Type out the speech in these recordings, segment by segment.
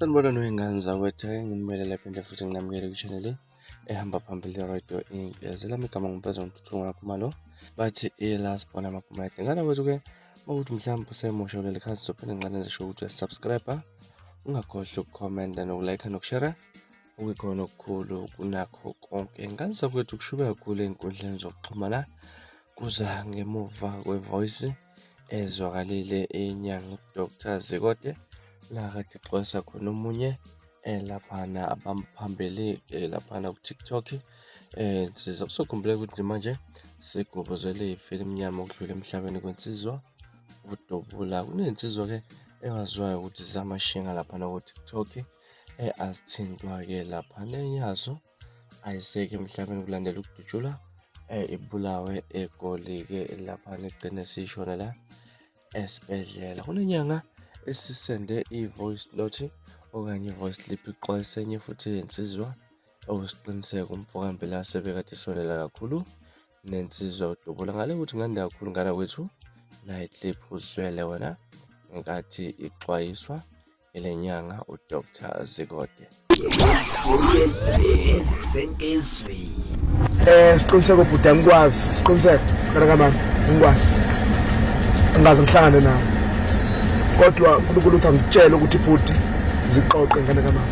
Sanibona noyingane zawethu ngimele lapha nje futhi nginamukele kwi-channel ehamba phambili radio inkezi lami igama ngumfazi ngithuthuka ngakhumalo bathi ilasibona amagama edingana kwethu-ke ukuthi mhlawumbe usemusha kuleli khasi sophinde ngiqale nje ukuthi uyasubscribe ungakhohlwa ukukhomenta nokulike nokushare okukhona okukhulu kunakho konke ingane zakwethu kushuba kakhulu ey'nkundleni zokuxhumana kuza ngemuva kwevoice ezwakalile inyanga Dr. Zikode la kade xwesa khona omunye laphana abamphambili laphana ku TikTok siza kusokhumbula ukuthi manje sigubuzele ifilimu emnyama okudlula emhlabeni kwensizwa udobula kunensizwa ke engaziwayo ukuthi zamashinga laphana ku TikTok azithintwa ke laphana enyazo ayiseke emhlabeni kulandela ukudutshulwa ibulawe egoli ke laphana egcine sishona la esibhedlela kunenyanga esisende i-voice note okanye i-voice clip ixwayisa enye futhi yensizwa okusiqiniseko umfokambi sebekade isolela kakhulu nensizwa udubula ngale ukuthi ngande kakhulu ngana kwethu la i-clip uzwele wena ngenkathi ixwayiswa ile nyanga uDr. Zikode. Siqiniseko bhuti angikwazi siqiniseko kana kamama ngikwazi angaze ngihlangane nawe kodwa uNkulunkulu uthi angitshele ukuthi bhuti ziqoqe ngane kamama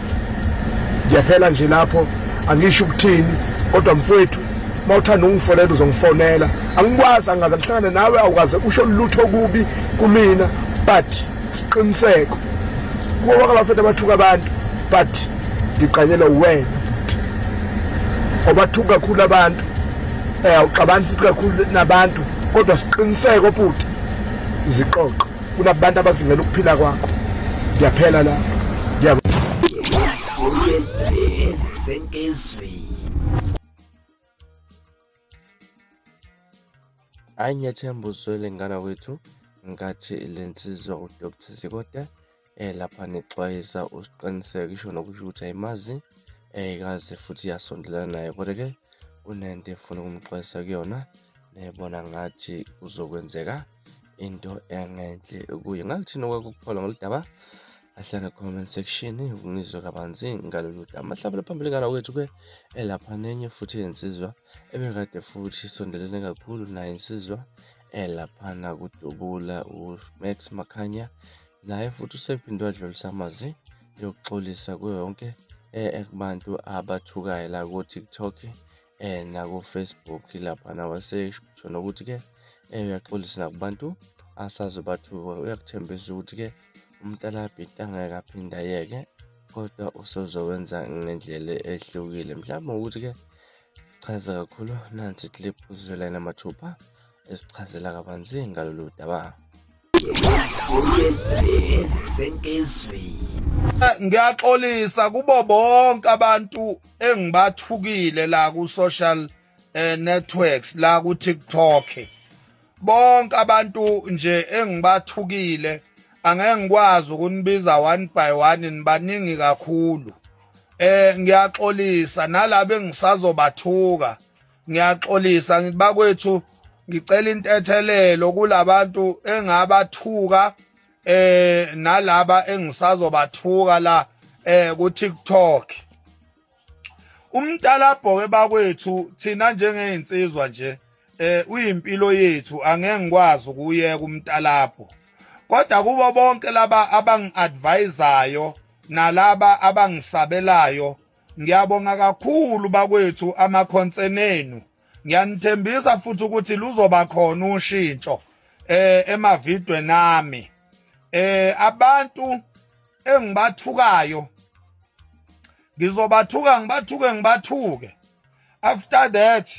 ngiyaphela nje lapho angisho ukuthini kodwa mfowethu mawuthanda ungifonela uzongifonela angikwazi angaze ngihlangane nawe awukaze usho lutho kubi kumina but siqiniseko kuba abafethu abathuka abantu but ngiqanyelwa wena obathuka kakhulu abantu awuxabani futhi kakhulu nabantu kodwa siqiniseko futhi ziqoqo kunabantu abazingela ukuphila kwakho ngiyaphela la Anyathemba uzwele ngana kwethu ngathi lensizwa uDr. Zikode lapha nexwayisa usiqiniseko isho nokusho ukuthi ayimazi ikaze futhi yasondelana naye kodwa ke unento efuna ukumxwayisa kuyona nebona ngathi kuzokwenzeka into engenhle kuye ngakuthina kwakukuphola ngoludaba ahlana comment section unizwe kabanzi ngalolu daba mahlabela phambili kana kwethu ke lapha nenye futhi yensizwa ebekade futhi isondelene kakhulu naye insizwa lapha na kudubula uMax Makhanya naye futhi usephindwe adlulisa amazi yokuxolisa kuyo yonke kubantu abathukayo la ku TikTok na ku Facebook lapha na wasesho nokuthi ke uyaxolisa nakubantu asazobathuka uyakuthembisa ukuthi ke umntalabhida angeke aphinda yeke kodwa usozowenza ngendlela ehlukile mhlawumbe ukuthi ke chaza kakhulu nansi clip uzwela namathupha esichazela kabanzi ngalolu daba. Ngiyaxolisa kubo bonke abantu engibathukile la ku social networks la ku TikTok bonke abantu nje engibathukile angeke ngikwazi ukunibiza one by one nibaningi kakhulu ngiyaxolisa nalabo engisazobathuka ngiyaxolisa ngibakwethu ngicela intethelelo kulabantu engabathuka nalaba engisazobathuka la ku TikTok umntalabho bakwethu thina njengeinsizwa nje uyimpilo yethu angeke ngikwazi ukuyeka umntalabho kodwa kubo bonke laba abangi-advisayo nalaba abangisabelayo ngiyabonga kakhulu bakwethu amakhonsen enu ngiyanithembisa futhi ukuthi luzoba khona ushintsho emavidweni nami abantu engibathukayo ngizobathuka ngibathuke after that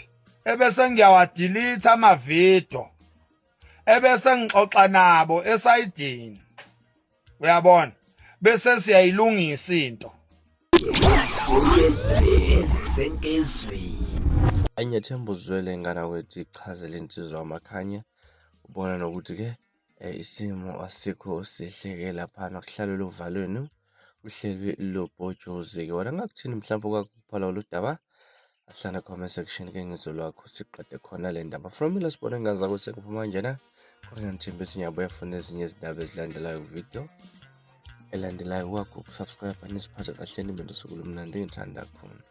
ebese ngiyawadelete amavideo ebese ngixoxa nabo esayidini uyabona bese siyayilungisa into Anyathemba uzwele ngana kwethu ichazela insizwa amakhanya ubona nokuthi ke isimo asikho sihleke lapha kuhlalwe uvalweni uhlelwe lobhojozi ke wena ngakuthini mhlawumbe kwakuphola oludaba ahlana comment section ke ngizolwakho siqede khona le ndaba from ila sibona ngaza ukuthi kuphuma njena kodwa ngithemba sinyabuya funa ezinye izindaba ezilandelayo ku video elandelayo kwakho ukusubscribe nisiphathe kahle nibe nosuku lomnandi ngithanda khona.